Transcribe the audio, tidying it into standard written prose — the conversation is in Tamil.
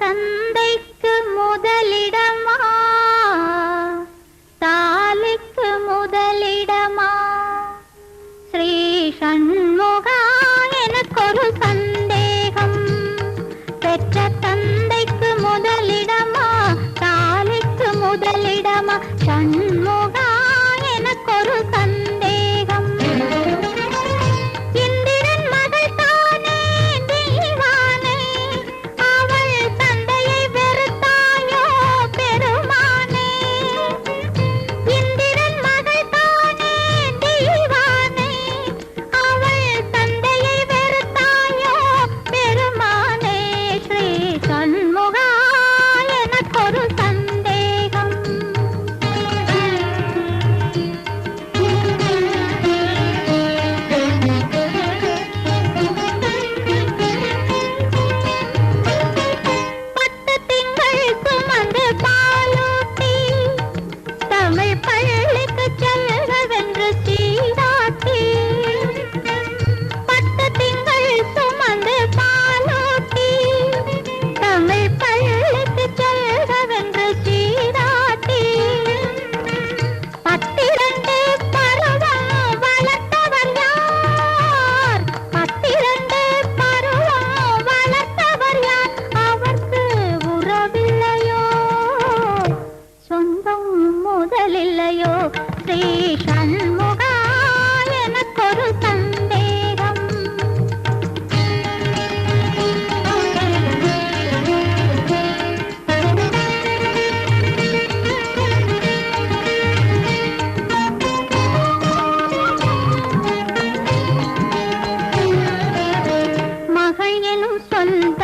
தந்தைக்கு முதலிடமா தாலிக்கு முதலிடமா? ஸ்ரீ சண்முகா எனக்கொரு சந்தேகம். பெற்ற தந்தைக்கு முதலிடமா தாலிக்கு முதலிடமா? சண்முகா எனக்கொரு சந்தேகம். இந்திரன் மகள் தானே தெய்வானே, அவள் தந்தையை வெறுத்தாயோ பெருமானே? இந்திரன் மகள் தானே தெய்வானே, அவள் தந்தையை வெறுத்தாயோ பெருமானே? ஸ்ரீ சண்முகா எனக்கொரு சந்தேகம். பத்து திங்கள் சுமந்து பாலூட்டி தமிழ் பள்ளிக்கு செல்கவென்று சீராட்டி. பத்து திங்கள் சுமந்து பாலூட்டி தமிழ் பள்ளிக்கு செல்கவென்று சீராட்டி. பத்திரண்டு பருவம் வளர்த்தவர் யார்? பத்திரண்டு பருவம் வளர்த்தவர் யார்? அவர்க்கு உறவில்லையோ சொந்தம் முதலில்லையோ? ஸ்ரீ சண்முகா எனக்கொரு சந்தேகம். மகள் எனும் சொந்த